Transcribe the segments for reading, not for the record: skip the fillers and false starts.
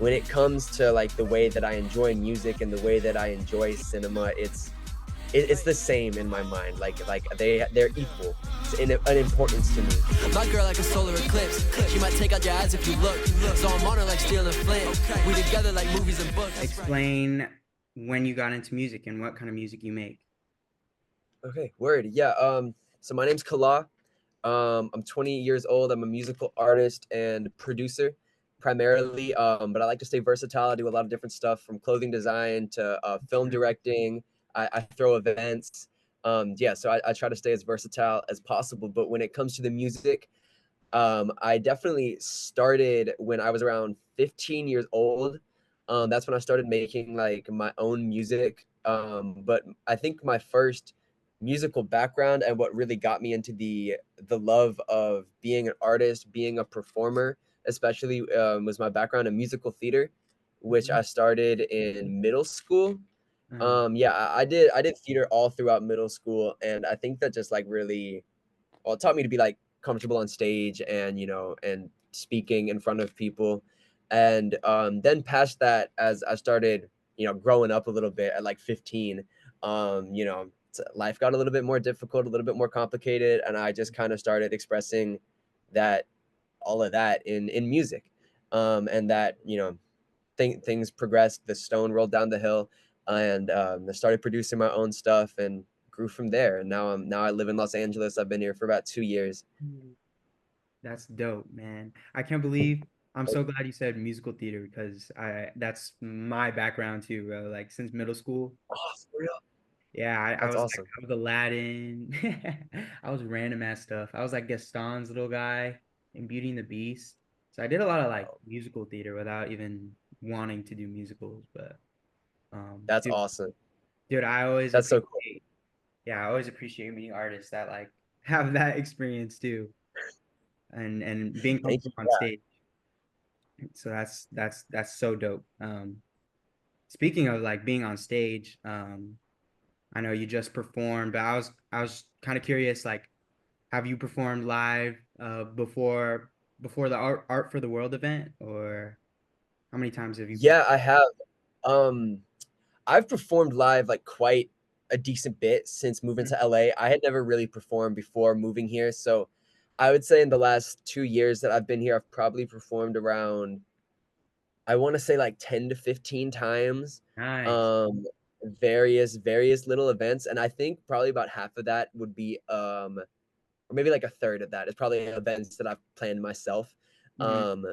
when it comes to like the way that I enjoy music and the way that I enjoy cinema, it's the same in my mind. Like they're equal in importance to me. My girl like a solar eclipse. She might take out your eyes if you look. So I'm on her like steel and flint. We together like movies and books. Explain when you got into music and what kind of music you make. Okay, word. Yeah. So my name's Kala. I'm 20 years old. I'm a musical artist and producer primarily. But I like to stay versatile. I do a lot of different stuff from clothing design to film directing. I throw events. Yeah, so I try to stay as versatile as possible. But when it comes to the music, I definitely started when I was around 15 years old. That's when I started making like my own music. But I think my first musical background and what really got me into the love of being an artist, being a performer, especially was my background in musical theater, which I started in middle school. Yeah, I did theater all throughout middle school, and I think that just like really, well, it taught me to be like comfortable on stage and and speaking in front of people. And then past that, as I started growing up a little bit at like 15, life got a little bit more difficult, a little bit more complicated, and I just kind of started expressing that all of that in music. And that things progressed, the stone rolled down the hill, and I started producing my own stuff and grew from there. And now I live in Los Angeles. I've been here for about 2 years. That's dope, man. I can't believe I'm so glad you said musical theater because that's my background too, bro. Like since middle school. Oh, for real? Yeah, That's awesome. I was Aladdin. I was random ass stuff. I was like Gaston's little guy in Beauty and the Beast. So I did a lot of like musical theater without even wanting to do musicals, but That's awesome. dude, I always That's so cool. appreciate yeah, I always appreciate meeting artists that like have that experience too and being Thank comfortable you. on Yeah. stage. So that's so dope. Speaking of like being on stage, I know you just performed, but I was kind of curious, like, have you performed live before the Art for the World event, or how many times have you Yeah, performed? I have. Um, I've performed live like quite a decent bit since moving to LA. I had never really performed before moving here, so I would say in the last 2 years that I've been here, I've probably performed around, I want to say like 10 to 15 times, Nice. um, various little events, and I think probably about half of that would be, or maybe like a third of that is probably events that I've planned myself. Mhm. Um,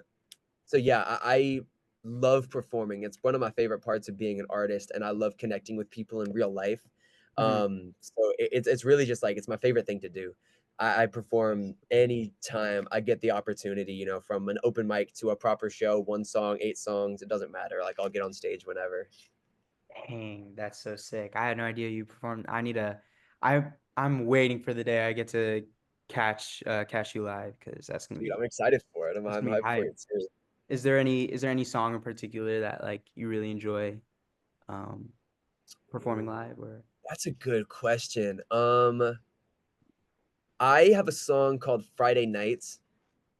so yeah, I love performing. It's one of my favorite parts of being an artist, and I love connecting with people in real life. Mhm. So it's really just like it's my favorite thing to do. I perform anytime I get the opportunity, from an open mic to a proper show, one song, 8 songs, it doesn't matter. Like I'll get on stage whenever. Dang, that's so sick. I had no idea you performed. I I'm waiting for the day I get to catch you live because Dude, I'm excited for it. that's I'm gonna be hyped for hype. it too. Is there any song in particular that like you really enjoy um performing Ooh, live or that's a good question. I have a song called Friday Nights.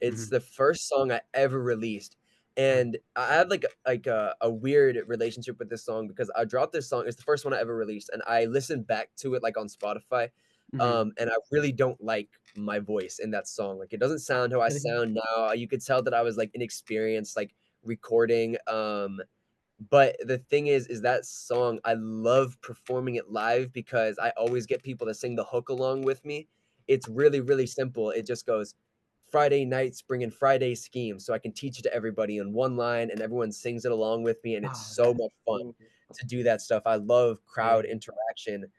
It's Mhm. the first song I ever released, and I have like a weird relationship with this song because I dropped this song. It's the first one I ever released, and I listened back to it like on Spotify, Mhm. and I really don't like my voice in that song. Like it doesn't sound how I sound now. You could tell that I was like inexperienced, like recording. But the thing is that song I love performing it live because I always get people to sing the hook along with me. It's really, really simple. It just goes, Friday nights bringing Friday schemes, so I can teach it to everybody in one line, and everyone sings it along with me, and it's Oh, so much fun to do that stuff. I love yeah. crowd interaction.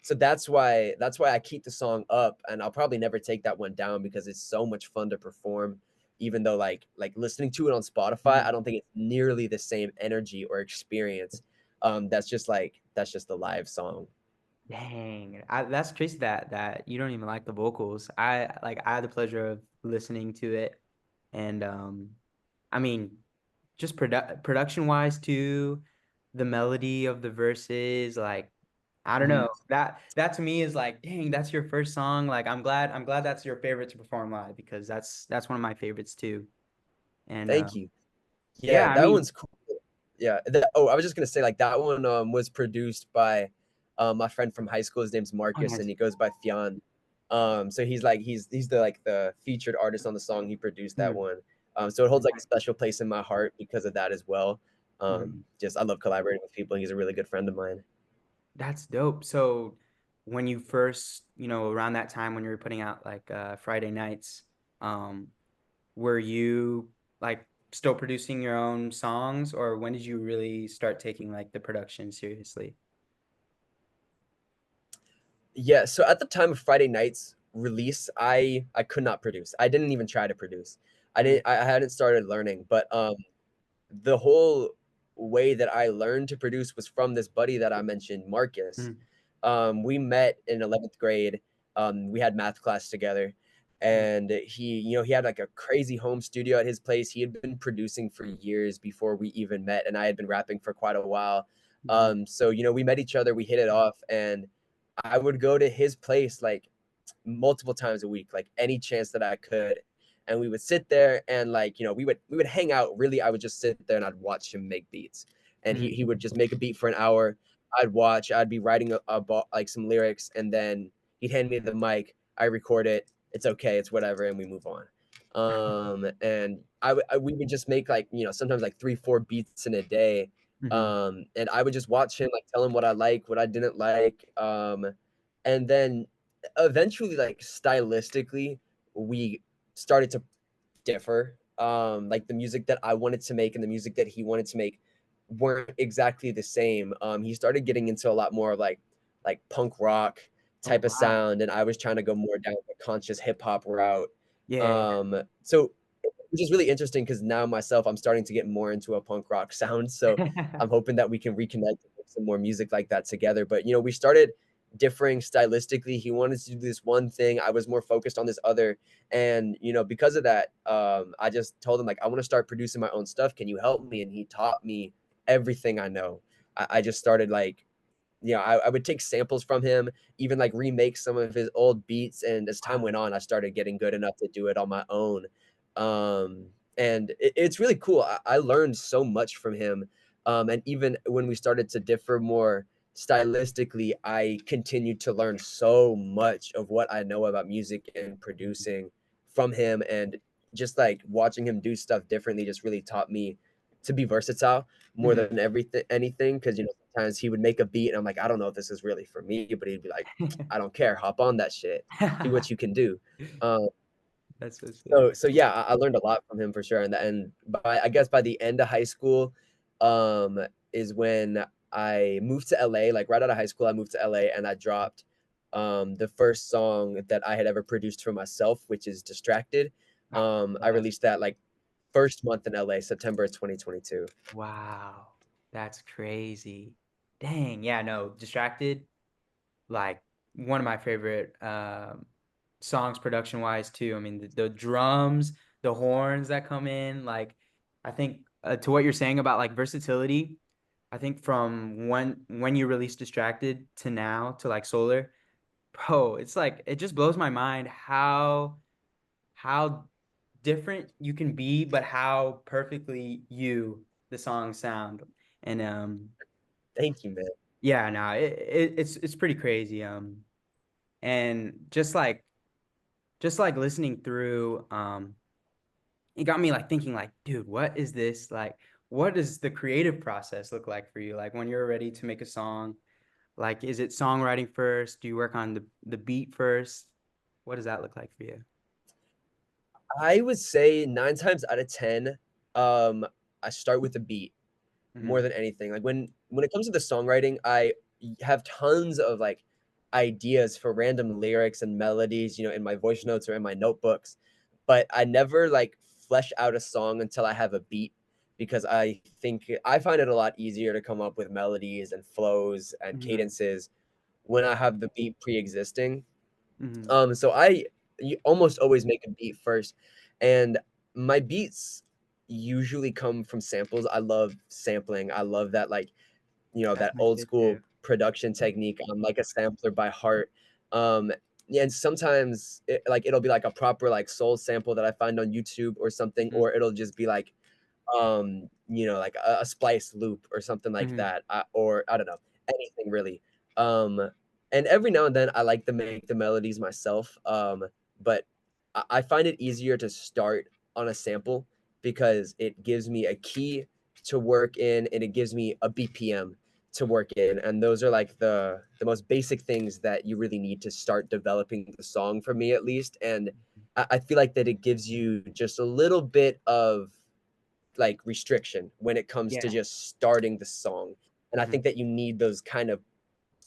So that's why I keep the song up, and I'll probably never take that one down because it's so much fun to perform. Even though like listening to it on Spotify, Mhm. I don't think it's nearly the same energy or experience. That's just the live song. Dang, that's crazy that you don't even like the vocals. I had the pleasure of listening to it, and I mean, just production wise too, the melody of the verses, like I don't Mhm. know that to me is like, dang, that's your first song. Like I'm glad that's your favorite to perform live because that's one of my favorites too. And Thank you. Yeah, Yeah, I that mean, one's cool. Yeah. Oh, I was just gonna say like that one was produced by my friend from high school. His name's oh, Marcus, and nice. he goes by Fionn. So he's like he's the like the featured artist on the song. He produced that Mhm, one. So it holds like a special place in my heart because of that as well. mhm. Just I love collaborating with people. He's a really good friend of mine. That's dope. So when you first, around that time when you were putting out like Friday nights, um, were you like still producing your own songs, or when did you really start taking like the production seriously? Yeah, so at the time of Friday Night's release, I could not produce. I didn't even try to produce. Mm, I hadn't started learning, but the whole way that I learned to produce was from this buddy that I mentioned, Marcus. mm, We met in 11th grade. We had math class together, mm, and he had like a crazy home studio at his place. He had been producing for years before we even met, and I had been rapping for quite a while. mhm. So we met each other, we hit it off, and I would go to his place like multiple times a week, like any chance that I could. And we would sit there and like, we would hang out. Really, I would just sit there and I'd watch him make beats. And he would Mhm. just make a beat for an hour. I'd be writing like some lyrics, and then he'd hand me the mic. I record it. It's okay. It's whatever, and we move on. And we would just make like, sometimes like 3, 4 beats in a day. Mhm. And I would just watch him, like tell him what I like, what I didn't like. And then eventually, like stylistically, we started to differ. Like the music that I wanted to make and the music that he wanted to make weren't exactly the same. He started getting into a lot more of like punk rock Oh type of wow. sound, and I was trying to go more down the conscious hip hop route. Yeah, So which is really interesting because now myself, I'm starting to get more into a punk rock sound. So yeah. I'm hoping that we can reconnect and make some more music like that together. But we started differing stylistically. He wanted to do this one thing. I was more focused on this other. And because of that, I just told him like I want to start producing my own stuff. Can you help me? And he taught me everything I know. I just started like I would take samples from him, even like remake some of his old beats. And as time Wow. went on, I started getting good enough to do it on my own. And it's really cool. I learned so much from him. And even when we started to differ more stylistically, I continued to learn so much of what I know about music and producing from him. And just like watching him do stuff differently just really taught me to be versatile more Mhm. than anything. Because sometimes he would make a beat and I'm like, I don't know if this is really for me, but he'd be like, I don't care, hop on that shit, see what you can do. um, That's so sick. so yeah, I learned a lot from him for sure. And by I guess by the end of high school, um, is when I moved to LA. Like right out of high school, I moved to LA and I dropped the first song that I had ever produced for myself, which is Distracted. Oh, I yes. released that like first month in LA, September 2022. Wow. That's crazy. Dang. Yeah, no, Distracted, like one of my favorite songs production wise too. I mean, the drums, the horns that come in, like I think to what you're saying about like versatility, I think from when you released Distracted to now to like Solar, bro, it's like it just blows my mind how different you can be, but how perfectly you the songs sound. And Thank you, man. yeah, no, it's pretty crazy. And just like listening through, it got me like thinking like, dude, what is this like? What does the creative process look like for you? Like when you're ready to make a song, like is it songwriting first? Do you work on the beat first? What does that look like for you? I would say 9 times out of 10, um, I start with a beat more Hmm. than anything. Like when it comes to the songwriting, I have tons of like ideas for random lyrics and melodies, in my voice notes or in my notebooks, but I never like flesh out a song until I have a beat because I think I find it a lot easier to come up with melodies and flows and Hmm. cadences when I have the beat pre-existing. Hmm. So you almost always make a beat first, and my beats usually come from samples. I love sampling. I love that That's that my old shit too. school production technique. I'm like a sampler by heart. Yeah, and sometimes it'll be like a proper like soul sample that I find on YouTube or something, Hmm. or it'll just be like like a splice loop or something like Mhm. that, or I don't know, anything really. Um, and every now and then I like to make the melodies myself, but I find it easier to start on a sample because it gives me a key to work in and it gives me a BPM to work in, and those are like the most basic things that you really need to start developing the song for me at least. And I feel like that it gives you just a little bit of like restriction when it comes to Yeah. just starting the song. And I Mhm. think that you need those kind of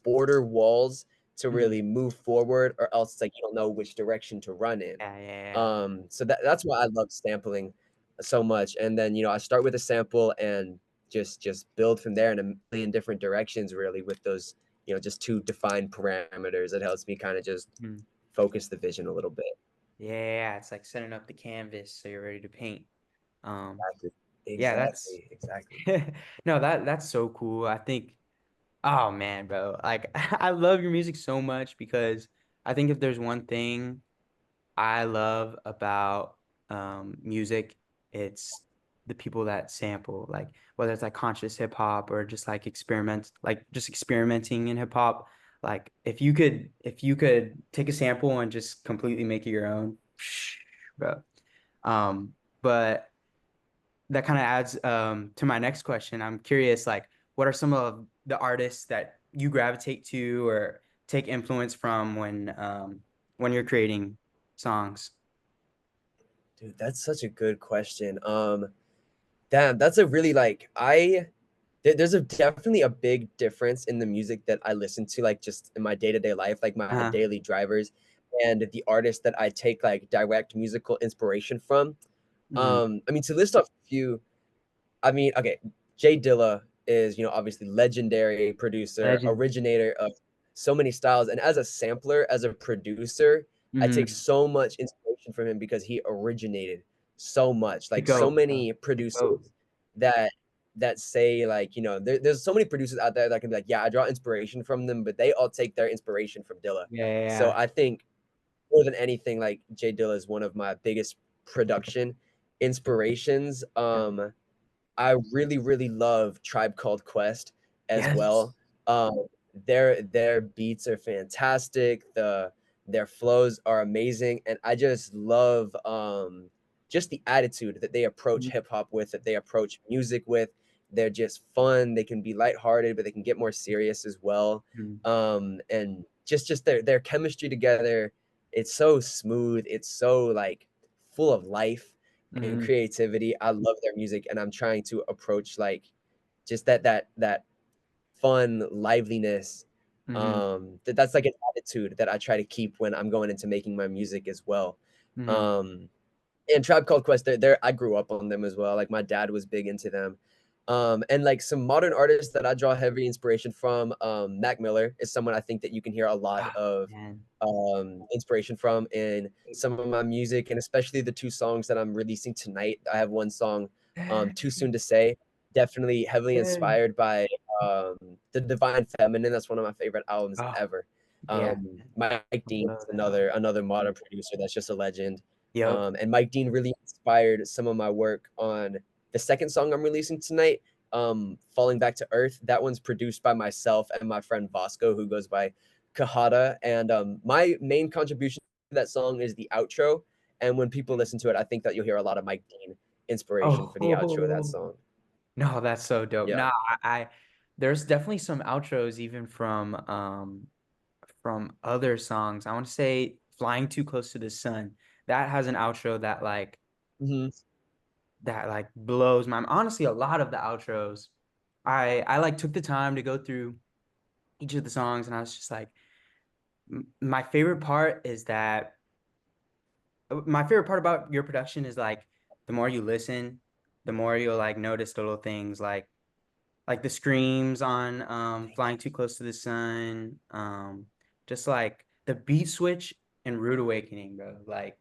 border walls to Mhm. really move forward, or else it's like you don't know which direction to run in. Yeah, yeah, yeah. So that's why I love sampling so much. And then, I start with a sample and just build from there in a million different directions, really, with those, just two defined parameters. It helps me kind of just Mhm. focus the vision a little bit. Yeah, it's like setting up the canvas so you're ready to paint. Um, Exactly. yeah, that's Exactly. Exactly. no, that's so cool. I think, oh man, bro, like I love your music so much because I think if there's one thing I love about music, it's the people that sample, like whether it's like conscious hip hop or just like just experimenting in hip hop. Like if you could take a sample and just completely make it your own, bro. Um, but that kind of adds to my next question. I'm curious, like, what are some of the artists that you gravitate to or take influence from when you're creating songs? Dude, that's such a good question. Damn, that's a really like there's a definitely a big difference in the music that I listen to, like just in my day-to-day life, like my Uh-huh. daily drivers, and the artists that I take like direct musical inspiration from. Mm. I mean, to list off a few, I mean, okay, Jay Dilla is, obviously legendary producer, Legend. originator of so many styles. And as a sampler, as a producer, I take Mm-hmm. so much inspiration from him because he originated so much. The Like so goat, bro. many The goat. producers that say like, there's so many producers out there that can be like, yeah, I draw inspiration from them, but they all take their inspiration from Dilla. Yeah, yeah, So yeah. I think more than anything, like Jay Dilla is one of my biggest production inspirations. Yeah. I really, really love Tribe Called Quest as Yes. well. Um, their beats are fantastic. Their flows are amazing, and I just love just the attitude that they approach hip hop with, that they approach music with. They're just fun. They can be lighthearted, but they can get more serious as well. Mm-hmm. And just their chemistry together, it's so smooth. It's so like full of life and Mm-hmm. creativity. I love their music, and I'm trying to approach like just that fun liveliness. Mm-hmm. That's like an attitude that I try to keep when I'm going into making my music as well. Mm-hmm. Um, and Tribe Called Quest, they're I grew up on them as well. Like my dad was big into them. And like some modern artists that I draw heavy inspiration from, Mac Miller is someone I think that you can hear a lot Ah, of man. inspiration from in some of my music, and especially the two songs that I'm releasing tonight. I have one song, Too Soon to Say, definitely heavily Yeah. inspired by The Divine Feminine. That's one of my favorite albums Oh, ever. yeah, man. Mike I Dean is love that album. another modern producer that's just a legend. Yep. And Mike Dean really inspired some of my work on the second song I'm releasing tonight, Falling Back to Earth. That one's produced by myself and my friend Bosco, who goes by Kahada. And my main contribution to that song is the outro. And when people listen to it, I think that you'll hear a lot of Mike Dean inspiration for the outro of that Oh, song. no, that's so dope. Yeah. No, I there's definitely some outros even from other songs. I want to say Flying Too Close to the Sun. That has an outro Hmm. that like blows my honestly a lot of the outros. I like took the time to go through each of the songs and I was just like my favorite part is that my favorite part about your production is like the more you listen, the more you'll like notice little things like the screams on Flying Too Close to the Sun, just like the beat switch and Rude Awakening, bro. Like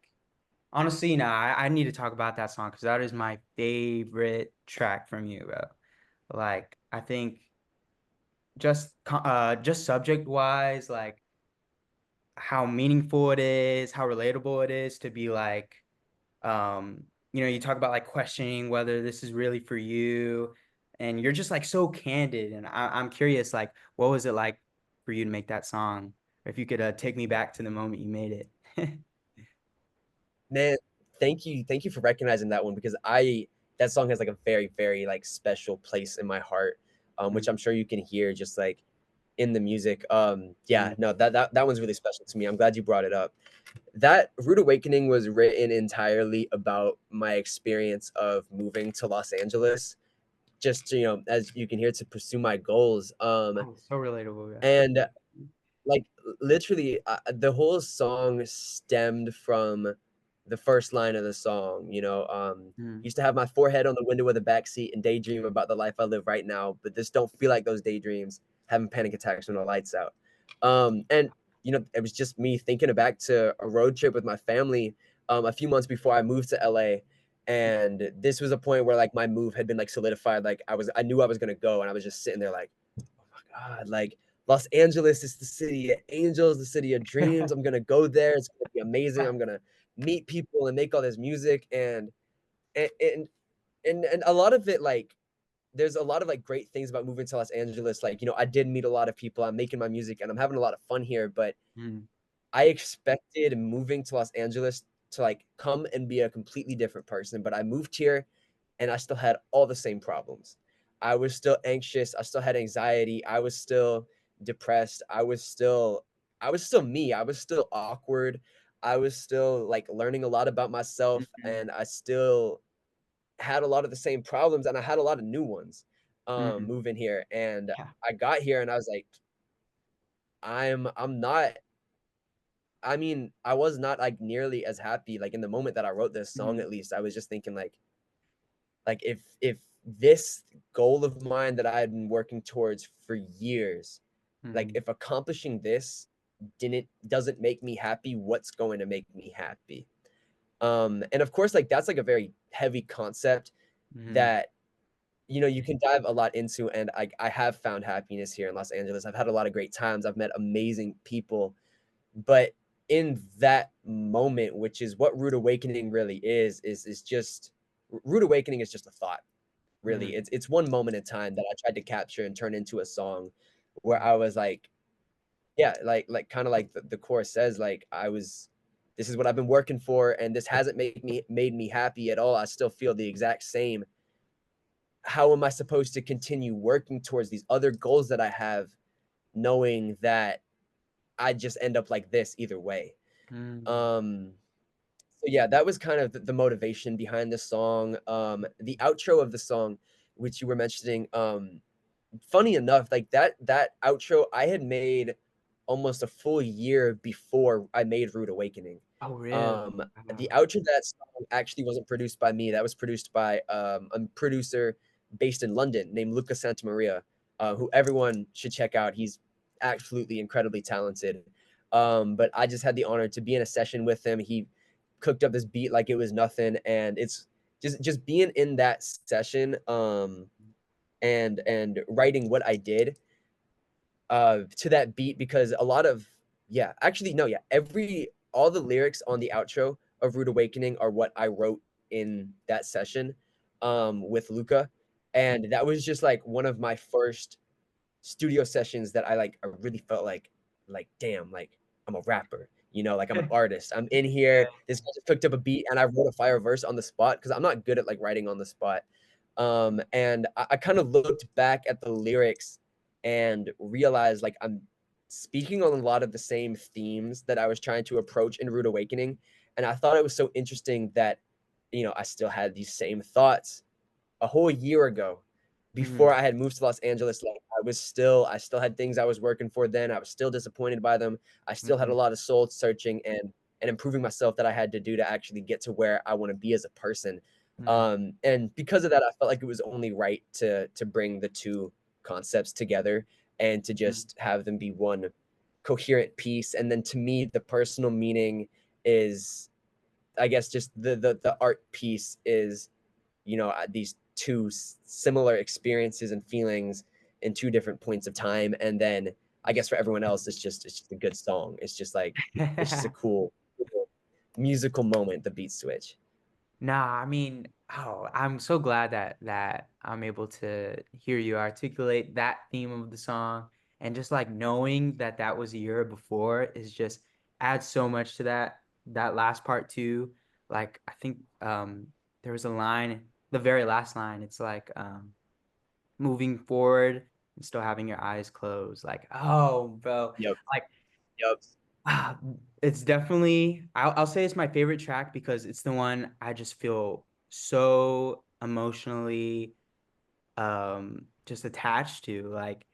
honestly, nah, I need to talk about that song because that is my favorite track from you, bro. Like I think just subject wise, like how meaningful it is, how relatable it is to be like you know, you talk about like questioning whether this is really for you, and you're just like so candid. And I'm curious, like, what was it like for you to make that song? Or if you could take me back to the moment you made it. Man, thank you for recognizing that one because I that song has like a very, very like special place in my heart, which Mm, I'm sure you can hear just like in the music. Yeah, mm, no, that one's really special to me. I'm glad you brought it up. That Rude Awakening was written entirely about my experience of moving to Los Angeles, just to, as you can hear, to pursue my goals. oh, so relatable, yeah. And like literally the whole song stemmed from the first line of the song, Mm, used to have my forehead on the window of the back seat and daydream about the life I live right now, but this don't feel like those daydreams, having panic attacks when the lights out. And it was just me thinking back to a road trip with my family a few months before I moved to LA. And this was a point where like my move had been like solidified. Like I knew I was gonna go, and I was just sitting there like, oh my God, like Los Angeles is the city of angels, the city of dreams. I'm gonna go there. It's gonna be amazing. I'm gonna meet people and make all this music and and and a lot of it like there's a lot of like great things about moving to Los Angeles. Like, I did meet a lot of people. I'm making my music and I'm having a lot of fun here, but mm, I expected moving to Los Angeles to like come and be a completely different person, but I moved here and I still had all the same problems. I was still anxious, I still had anxiety, I was still depressed, I was still me, I was still awkward. I was still like learning a lot about myself mm, and I still had a lot of the same problems and I had a lot of new ones mm, moving here and yeah. I got here and I was like I'm not I mean, I was not like nearly as happy like in the moment that I wrote this song. Mm, At least I was just thinking like if this goal of mine that I had been working towards for years, like mm, if accomplishing this doesn't make me happy, what's going to make me happy? And of course, like that's like a very heavy concept mm, that you can dive a lot into. And I have found happiness here in Los Angeles. I've had a lot of great times. I've met amazing people, but in that moment, which is what Rude Awakening really is just Rude Awakening is just a thought. Really, mm, it's one moment in time that I tried to capture and turn into a song, where mm, I was like, yeah, like kind of like the chorus says, like this is what I've been working for, and this hasn't made me happy at all. I still feel the exact same. How am I supposed to continue working towards these other goals that I have, knowing that I just end up like this either way? mm, Um, so yeah, that was kind of the motivation behind the song. The outro of the song, which you were mentioning, funny enough, like that outro I had made almost a full year before I made Rude Awakening. oh, really? Um, the Wow. outro to that song actually wasn't produced by me. That was produced by a producer based in London named Luca Santamaria, who everyone should check out. He's absolutely incredibly talented. But I just had the honor to be in a session with him. He cooked up this beat like it was nothing, and it's just being in that session, and writing what I did to that beat, because a lot of yeah, actually no, yeah, every all the lyrics on the outro of Rude Awakening are what I wrote in that session with Luca. And that was just like one of my first studio sessions that I really felt like damn, like I'm a rapper, like I'm an artist. I'm in here. Yeah. This guy just picked up a beat and I wrote a fire verse on the spot because I'm not good at like writing on the spot. And I kind of looked back at the lyrics and realized like I'm speaking on a lot of the same themes that I was trying to approach in Rude Awakening. And I thought it was so interesting that, I still had these same thoughts a whole year ago Mhm, before I had moved to Los Angeles. Like I still had things I was working for then. I was still disappointed by them. I still had a mhm, lot of soul searching and improving myself that I had to do to actually get to where I want to be as a person. mm, And because of that, I felt like it was only right to bring the two concepts together and to mm, just have them be one coherent piece. And then to me, the personal meaning is, I guess, just the art piece is, these two similar experiences and feelings in two different points of time. And then I guess for everyone else, it's just a good song. It's just a mm. cool musical moment, the beat switch. Nah, I mean, oh, I'm so glad that I'm able to hear you articulate that theme of the song, and just like knowing that that was a year before is just adds so much to that last part too. Like I think there was a line, the very last line, it's like moving forward and still having your eyes closed. Like, oh, bro, Yep. like Yep. ah, it's definitely I'll say it's my favorite track because it's the one I just feel so emotionally just attached to. Like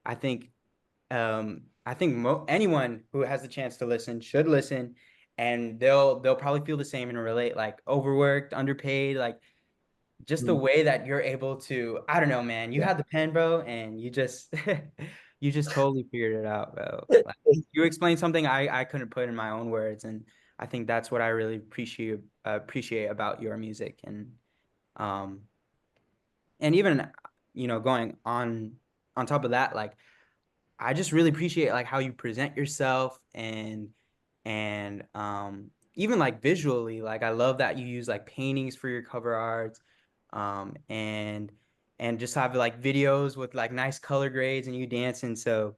I think anyone who has the chance to listen should listen, and they'll probably feel the same and relate. Like overworked, underpaid, like just the Mhm. way that you're able to, I don't know, man. You Yeah. had the pen, bro, and you just you just totally figured it out, bro. Like you explained something I couldn't put in my own words, and I think that's what I really appreciate about your music, um and even going on top of that, like I just really appreciate like how you present yourself, and even like visually, like I love that you use like paintings for your cover arts, um and and just have like videos with like nice color grades and you dancing. So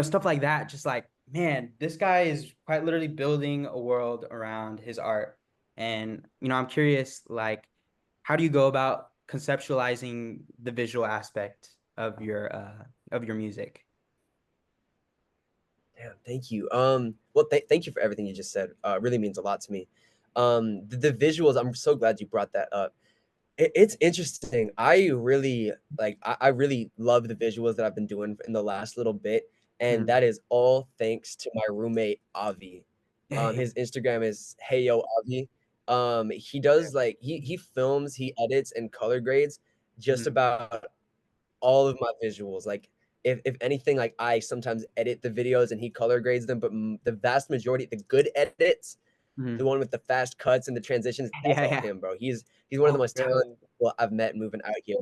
stuff like that, just like, man, this guy is quite literally building a world around his art. And I'm curious, like, how do you go about conceptualizing the visual aspect of your music? Damn, thank you. Well, thank you for everything you just said. It really means a lot to me. The visuals, I'm so glad you brought that up. It's interesting. I really I really love the visuals that I've been doing in the last little bit, and Mm. that is all thanks to my roommate Avi. His Instagram is Hey Yo Avi. He does like he films, he edits and color grades just Mhm. about all of my visuals. Like if anything, like I sometimes edit the videos and he color grades them, but the vast majority, the good edits, the Mhm. one with the fast cuts and the transitions, that's Yeah, all yeah. him, bro. He's one of the Oh, most really? talented people I've met moving out here.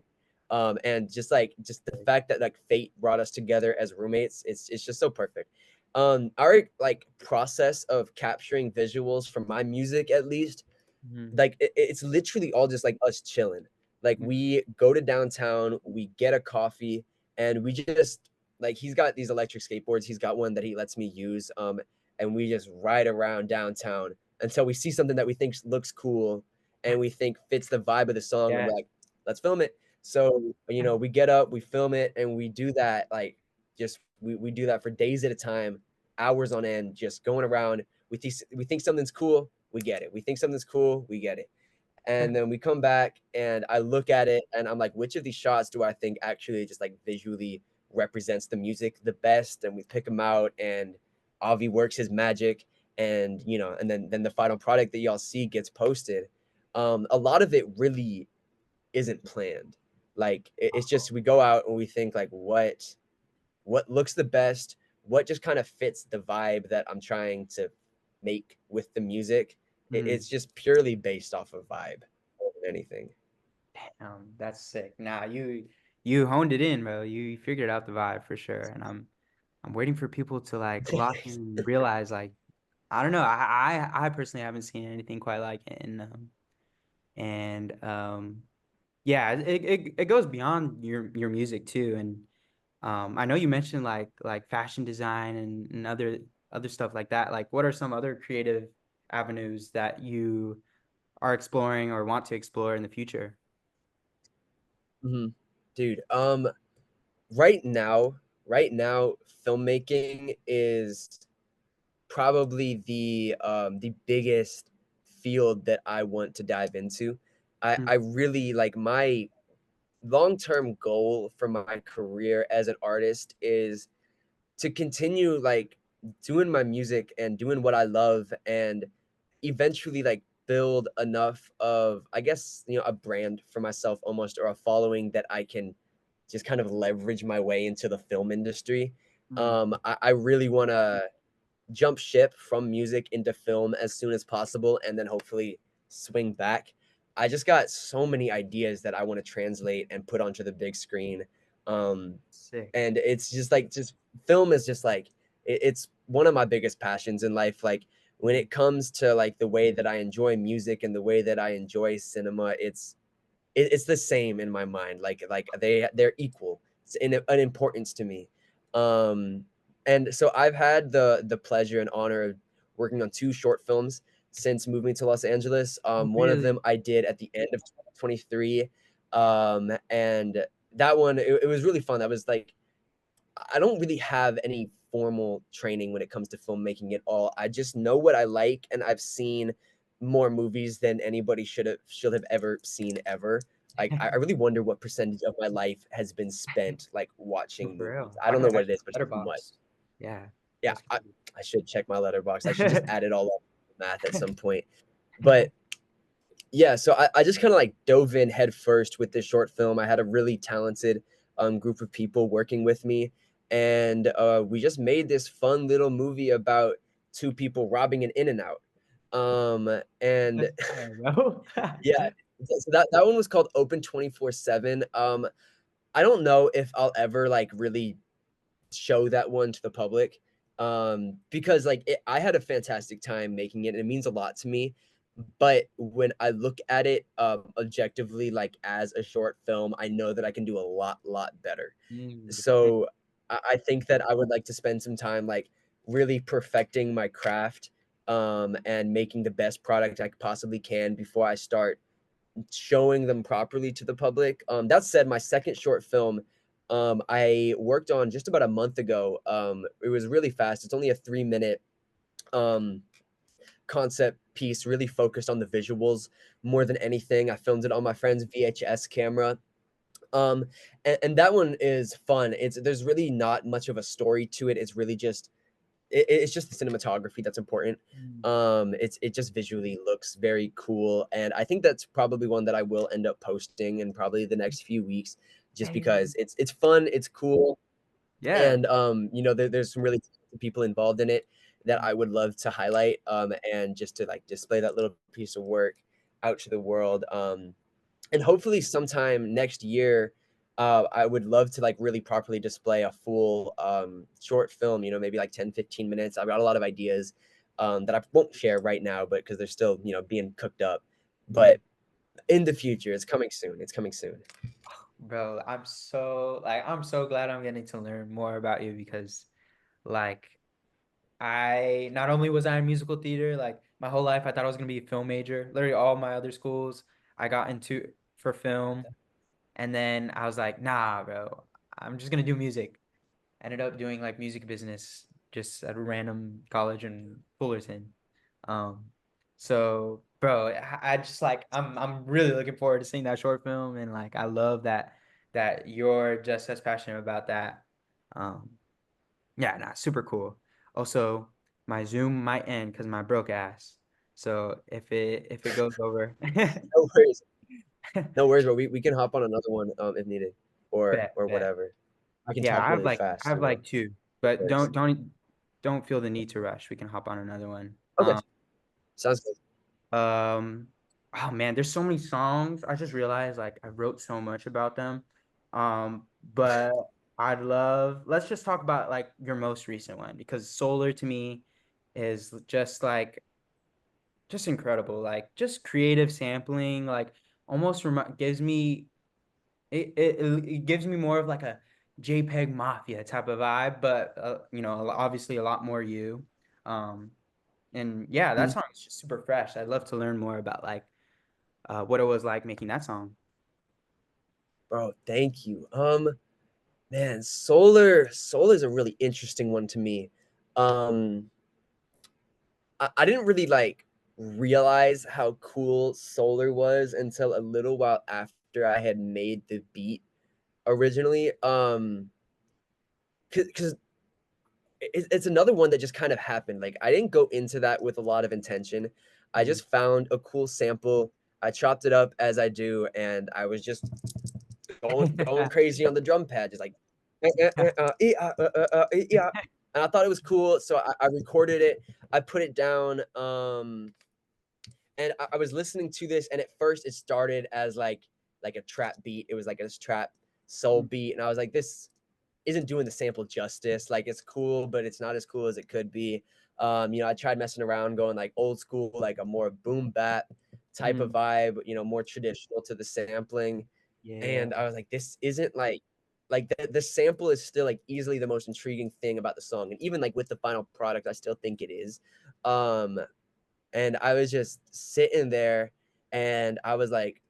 And just the fact that like fate brought us together as roommates, it's just so perfect. Our like process of capturing visuals for my music at least, Mhm. like it's literally all just like us chilling. Like Mhm. we go to downtown, we get a coffee, and we just like he's got these electric skateboards. He's got one that he lets me use. And we just ride around downtown until we see something that we think looks cool and we think fits the vibe of the song, and Yeah. we're like, let's film it. So we get up, we film it, and we do that like just we do that for days at a time, hours on end, just going around. We think something's cool, we get it. We think something's cool, we get it. And then we come back and I look at it and I'm like, which of these shots do I think actually just like visually represents the music the best? And we pick them out and Avi works his magic, and and then the final product that y'all see gets posted. A lot of it really isn't planned. Like it's just we go out and we think like what looks the best, what just kind of fits the vibe that I'm trying to make with the music. It's Mhm. just purely based off of vibe more than anything. That's sick. Nah, you honed it in, bro. You figured out the vibe for sure. And I'm waiting for people to like lock in and realize, like, I don't know. I personally haven't seen anything quite like it. And yeah, it goes beyond your music too. And I know you mentioned like fashion design and other stuff like that. Like, what are some other creative avenues that you are exploring or want to explore in the future? Mhm. Dude, right now, right now, filmmaking is probably the biggest field that I want to dive into. I really like my long-term goal for my career as an artist is to continue like doing my music and doing what I love, and eventually like build enough of, I guess, a brand for myself almost, or a following that I can just kind of leverage my way into the film industry. Mm. I really want to jump ship from music into film as soon as possible and then hopefully swing back. I just got so many ideas that I want to translate and put onto the big screen. Um, Sick. and it's just like just film is just like it's one of my biggest passions in life. Like when it comes to like the way that I enjoy music and the way that I enjoy cinema, it's the same in my mind. Like they're equal in importance to me. Um, and so I've had the pleasure and honor of working on 2 short films since moving to Los Angeles. One of them Really? I did at the end of 2023, and that one it was really fun. That was like I don't really have any formal training when it comes to filmmaking at all. I just know what I like, and I've seen more movies than anybody should have ever seen ever. Like I really wonder what percentage of my life has been spent like Oh, watching for movies. real. I I don't know gotta what check it is, but it's too much. Letterbox. Yeah, Yeah, that's I should check my letterbox. I should just crazy. add it all up math at some point. But yeah, so I just kind of like dove in head first with this short film. I had a really talented group of people working with me, and we just made this fun little movie about 2 people robbing an In and Out. And That's fire, bro. yeah, so that one was called Open 24/7. I don't know if I'll ever like really show that one to the public because like I had a fantastic time making it and it means a lot to me, but when I look at it objectively like as a short film, I know that I can do a lot better. Depends. So I think that I would like to spend some time like really perfecting my craft and making the best product I possibly can before I start showing them properly to the public. That said, my second short film, I worked on just about a month ago. It was really fast. It's only a 3 minute um, concept piece, really focused on the visuals more than anything. I filmed it on my friend's VHS camera. Um, and that one is fun. There's really not much of a story to it. It's really just it's just the cinematography that's important. Mm. It just visually looks very cool, and I think that's probably one that I will end up posting in probably the next few weeks, just because it's fun, it's cool, Yeah. and there's some really talented people involved in it that I would love to highlight, and just to like display that little piece of work out to the world. And hopefully sometime next year I would love to like really properly display a full short film, maybe like 10-15 minutes. I've got a lot of ideas that I won't share right now, but because they're still being cooked up, Mm. but in the future it's coming soon. Bro, I'm so glad I'm getting to learn more about you because like I not only was I in musical theater, like my whole life I thought I was gonna be a film major. Literally all my other schools I got into for film. And then I was like, nah, bro, I'm just gonna do music. Ended up doing like music business just at a random college in Fullerton. Um, so bro, I just like I'm really looking forward to seeing that short film and like I love that you're just as passionate about that. Um, yeah, nah, super cool. Also, my Zoom might end because my broke ass. So if it goes over, No worries, no worries, but we can hop on another one if needed, or bet, or bet. whatever. I can Yeah, talk I have really like I fast, have like two, but works. don't feel the need to rush. We can hop on another one. Okay, sounds good. Um, oh man, there's so many songs. I just realized like I wrote so much about them. But let's just talk about like your most recent one because Solar to me is just like just incredible. Like just creative sampling, like almost gives me it gives me more of like a JPEG Mafia type of vibe, but obviously a lot more you. Um, and yeah, that Mm, song is just super fresh. I'd love to learn more about like what it was like making that song. bro, thank you. Man, solar is a really interesting one to me. Um, I didn't really like realize how cool solar was until a little while after I had made the beat originally. Because it's another one that just kind of happened. Like I didn't go into that with a lot of intention. I Mm. just found a cool sample. I chopped it up as I do, and I was just going crazy on the drum pad, just like yeah. And I thought it was cool, so I recorded it. I put it down, and I was listening to this, and at first it started as like a trap beat. It was like a trap soul beat, and I was like, this isn't doing the sample justice. Like it's cool, but it's not as cool as it could be. I tried messing around, going like old school, like a more boom bap type of Mm, vibe, more traditional to the sampling. yeah. And I was like, this isn't like the sample is still like easily the most intriguing thing about the song. And even like with the final product, I still think it is. Um, and I was just sitting there and I was like,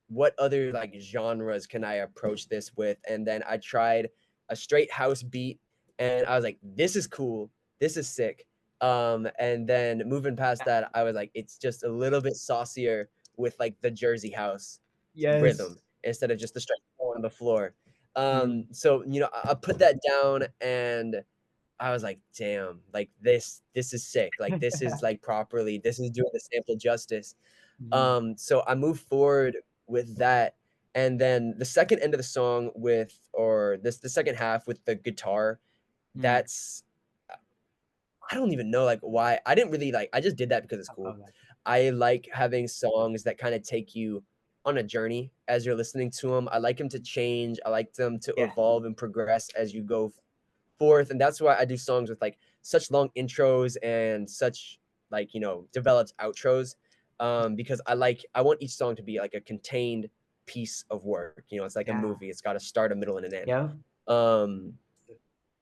what other like genres can I approach this with? And then I tried a straight house beat and I was like, this is cool. This is sick. And then moving past that, I was like, it's just a little bit saucier with like the Jersey house Yes. rhythm instead of just the straight four on the floor. Mm. So I put that down and I was like, damn, like this is sick. Like this is like properly, this is doing the sample justice. Mhm. So I moved forward with that. And then the second end of the song or the second half with the guitar, Mm. that's I don't even know like why. I didn't really like I just did that because it's I cool. love that. I like having songs that kind of take you on a journey as you're listening to them. I like them to change. I like them to Yeah. evolve and progress as you go forth. And that's why I do songs with like such long intros and such like, developed outros. Because I want each song to be like a contained piece of work. It's like a Yeah. movie. It's got a start, a middle, and an end. Yeah. Um,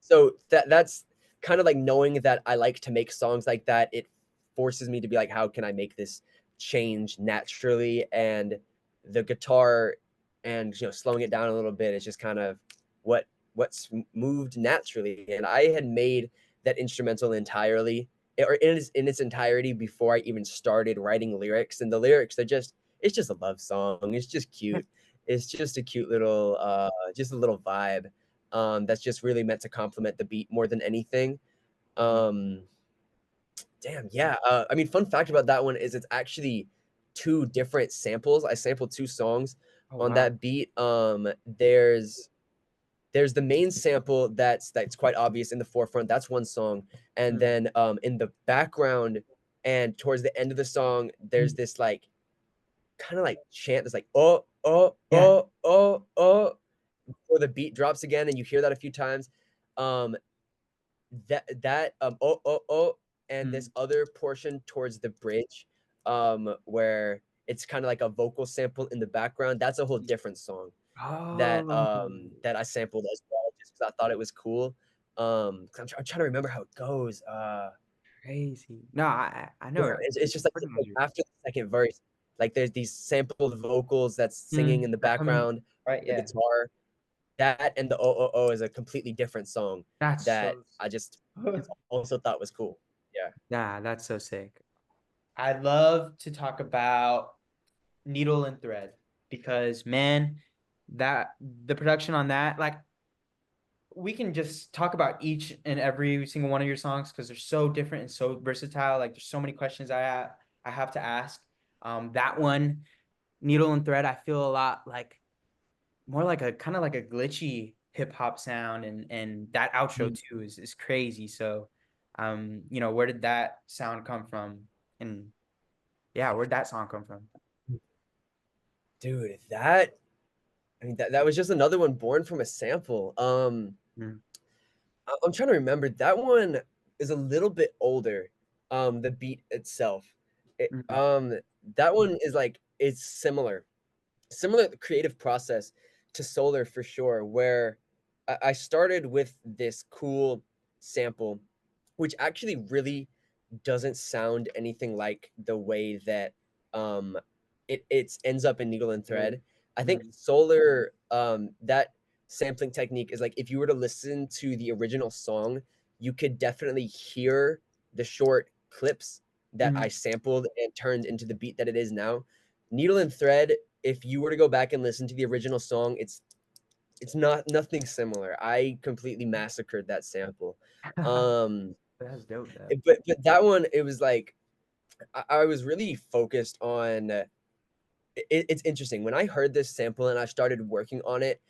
so that's kind of like knowing that I like to make songs like that. It forces me to be like, how can I make this change naturally? And the guitar and slowing it down a little bit is just kind of what what's moved naturally. And I had made that instrumental entirely or in its entirety before I even started writing lyrics. And the lyrics are just it's just a love song. It's just cute. It's just a cute little just a little vibe that's just really meant to complement the beat more than anything. Mhm. Um, damn, yeah. I mean, fun fact about that one is it's actually two different samples. I sampled two songs Oh on wow. that beat. There's the main sample that's quite obvious in the forefront. That's one song, and Mm. then in the background and towards the end of the song, there's this like kind of like chant that's like Yeah. before the beat drops again, and you hear that a few times. Um, and Mm. this other portion towards the bridge, where it's kind of like a vocal sample in the background. That's a whole different song Oh, that I sampled as well, just because I thought it was cool. 'Cause I'm trying to remember how it goes. crazy. No, I Yeah, know. it's just like Recognize you. after the second verse, like there's these sampled vocals that's singing in the Are coming. background, Right. the Yeah. guitar. That and the "Oh, oh, oh" is a completely different song That's that so. I just also thought was cool. Yeah. Nah, that's so sick. I'd love to talk about Needle and Thread because man, that the production on that, like we can just talk about each and every single one of your songs because they're so different and so versatile. Like there's so many questions I have to ask. That one, Needle and Thread, I feel a lot like more like a kind of like a glitchy hip hop sound, and that outro Mm. too is crazy. So, where did that sound come from? And yeah, where'd that song come from? Dude, that was just another one born from a sample. Mm, I'm trying to remember. That one is a little bit older, the beat itself. mm, That one is like it's similar creative process to Solar for sure, where I started with this cool sample, which actually really doesn't sound anything like the way that um it ends up in Needle and really? Thread. I think Mm, Solar that sampling technique is like if you were to listen to the original song, you could definitely hear the short clips that I mm. sampled and turned into the beat that it is now. Needle and Thread, if you were to go back and listen to the original song, it's not nothing similar. I completely massacred that sample. Um That's dope though. but that one, it was like I was really focused on. It's interesting when I heard this sample and I started working on it,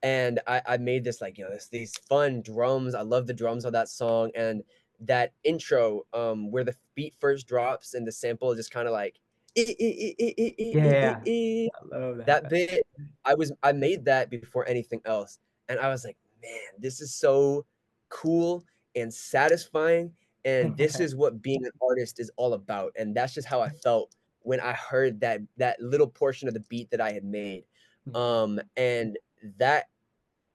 and I made this like these fun drums. I love the drums on that song and that intro where the beat first drops and the sample is just kind of like Yeah, I love that that. bit. I made that before anything else, and I was like, man, this is so cool and satisfying and this is what being an artist is all about, and that's just how I felt when I heard that little portion of the beat that I had made, Mhm, and that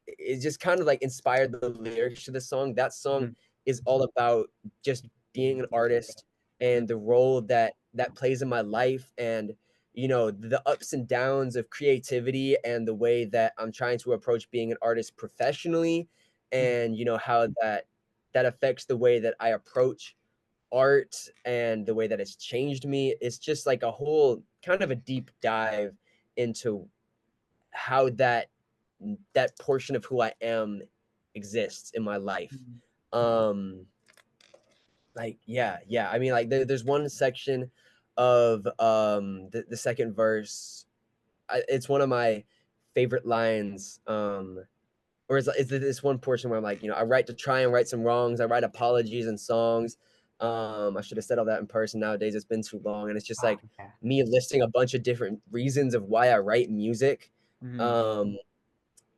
it just kind of like inspired the lyrics to the song. That song mhm, is all about just being an artist mhm, and the role that plays in my life, and the ups and downs of creativity and the way that I'm trying to approach being an artist professionally, mhm, and how that affects the way that I approach art and the way that it's changed me. It's just like a whole kind of a deep dive into how that portion of who I am exists in my life. mhm, Um, like yeah. I mean, like there's one section of the second verse. It's one of my favorite lines. Or is this one portion where I'm like, I write to try and right some wrongs. I write apologies and songs. I should have said all that in person. Nowadays, it's been too long, and it's just oh, like yeah, me listing a bunch of different reasons of why I write music. mhm, Um,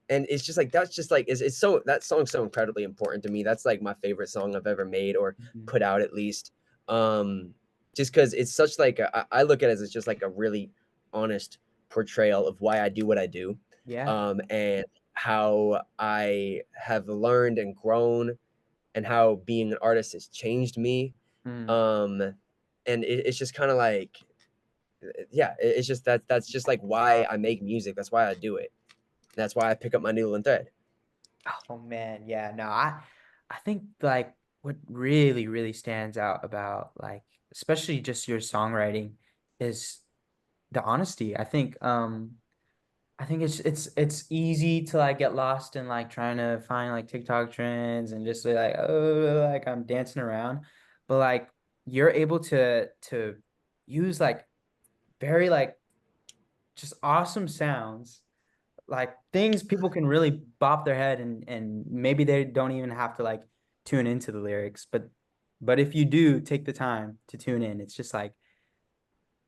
and it's just like that's just like it's so that song's so incredibly important to me. That's like my favorite song I've ever made or mhm, put out at least. Um, just because it's such like I look at it as just like a really honest portrayal of why I do what I do, yeah, and how I have learned and grown, and how being an artist has changed me. mhm, Um, and it's just kind of like, yeah, it's just that's just like why I make music. That's why I do it. That's why I pick up my needle and thread. oh man, yeah, no, I think like what really really stands out about like especially just your songwriting is the honesty. I think it's easy to like get lost in like trying to find like TikTok trends and just say like, oh, like I'm dancing around, but like you're able to use like very like just awesome sounds, like things people can really bop their head and maybe they don't even have to like tune into the lyrics, but if you do take the time to tune in, it's just like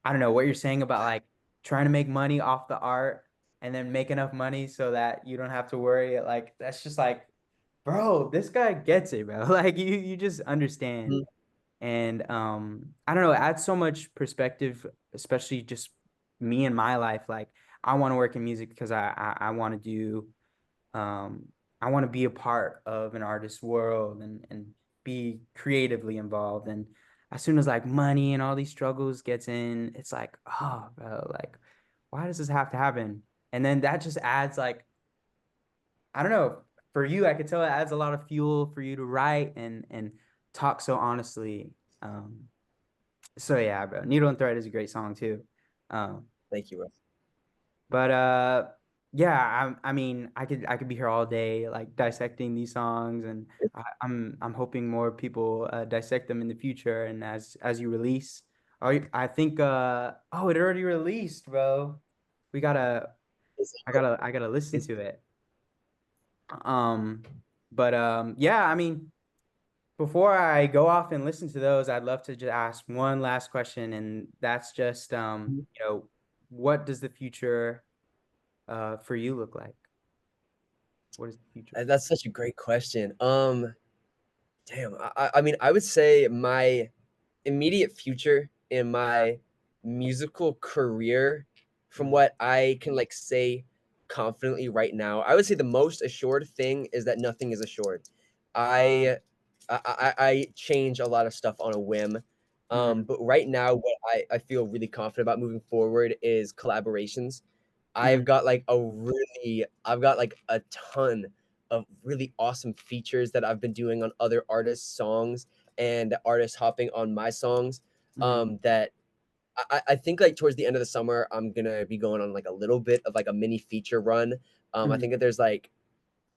I don't know what you're saying about like trying to make money off the art and then make enough money so that you don't have to worry. Like that's just like, bro, this guy gets it, bro. Like you just understand. Mhm. And I don't know, it adds so much perspective, especially just me in my life. Like I want to work in music because I want to do um, I want to be a part of an artist's world and be creatively involved. And as soon as like money and all these struggles gets in, it's like, oh, bro, like, why does this have to happen? And then that just adds like, I don't know, for you, I could tell it adds a lot of fuel for you to write and talk so honestly. Um, so yeah, bro, Needle and Thread is a great song too. Um, Thank you, bro. But yeah, I mean, I could be here all day, like dissecting these songs, and I'm hoping more people dissect them in the future. And as you release, I think oh, it already released, bro. We gotta I gotta listen It's to it. Um, but yeah, I mean, before I go off and listen to those, I'd love to just ask one last question, and that's just you know, what does the future for you look like? What is the future for that's such a great question. Damn, I mean, I would say my immediate future in my musical career, you? from what I can like say confidently right now, I would say the most assured thing is that nothing is assured. I I change a lot of stuff on a whim. Mm, But right now, what I feel really confident about moving forward is collaborations. mm, I've got like a ton of really awesome features that I've been doing on other artists' songs and artists hopping on my songs. mm, That I think like towards the end of the summer, I'm gonna be going on like a little bit of like a mini feature run. I mm. think that there's like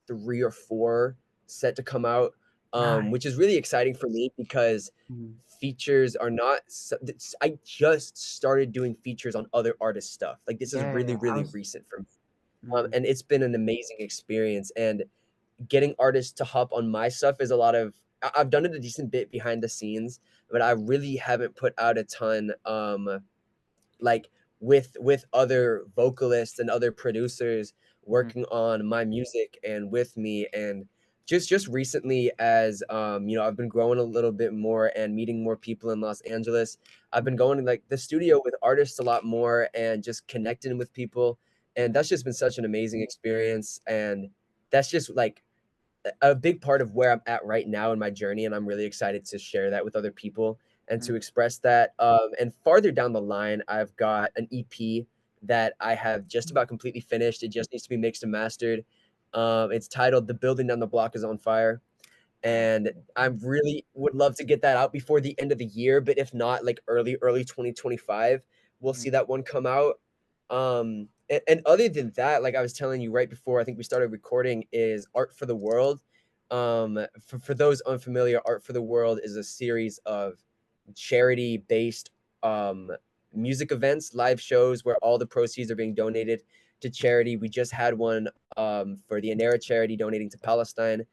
3 or 4 set to come out, Nice. which is really exciting for me because Mm, features are not. I just started doing features on other artists' stuff. Like this is yeah, really, yeah, I really was. recent for me, Mm, and it's been an amazing experience. And getting artists to hop on my stuff is a lot of. I've done it a decent bit behind the scenes, but I really haven't put out a ton. Like with other vocalists and other producers mm, working on my music and with me, and just recently, as you know, I've been growing a little bit more and meeting more people in Los Angeles. I've been going to like the studio with artists a lot more and just connecting with people, and that's just been such an amazing experience. And that's just like a big part of where I'm at right now in my journey, and I'm really excited to share that with other people and to express that. And farther down the line, I've got an EP that I have just about completely finished. It just needs to be mixed and mastered. It's titled "The Building Down the Block Is on Fire." And I really would love to get that out before the end of the year, but if not, like early 2025, we'll see that one come out. And other than that, like I was telling you right before I think we started recording, is Art for the World. For those unfamiliar, Art for the World is a series of charity-based music events, live shows where all the proceeds are being donated to charity. We just had one for the Anera charity donating to Palestine.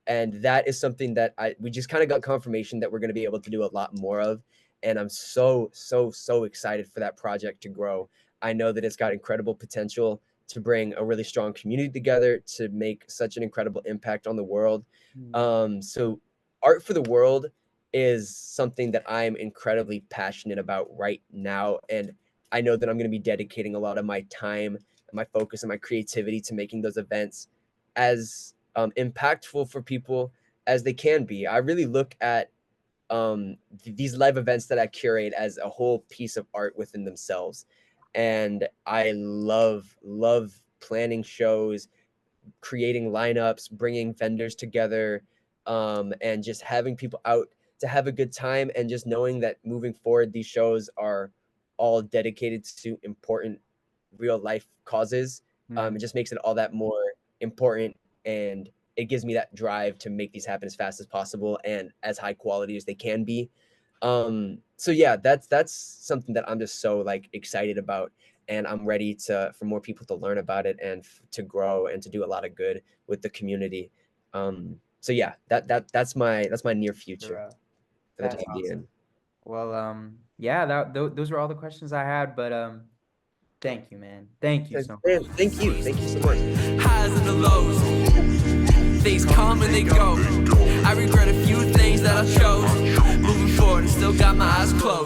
And that is something that we just kind of got confirmation that we're going to be able to do a lot more of. And I'm so excited for that project to grow. I know that it's got incredible potential to bring a really strong community together, to make such an incredible impact on the world. So Art for the World is something that I'm incredibly passionate about right now. And I know that I'm going to be dedicating a lot of my time and my focus and my creativity to making those events as impactful for people as they can be. I really look at these live events that I curate as a whole piece of art within themselves. And I love planning shows, creating lineups, bringing vendors together, and just having people out to have a good time, and just knowing that moving forward, these shows are all dedicated to important real life causes. It just makes it all that more important, and it gives me that drive to make these happen as fast as possible and as high quality as they can be. So yeah, that's something that I'm just so like excited about, and I'm ready for more people to learn about it and to grow and to do a lot of good with the community. So yeah, that's my near future for the That's time awesome. being. Well, yeah, those were all the questions I had, but thank you, man. Thank you so much. Man, thank you so much. Highs and the lows, things come and they go. I regret a few things that I chose. Moving forward, and still got my eyes closed.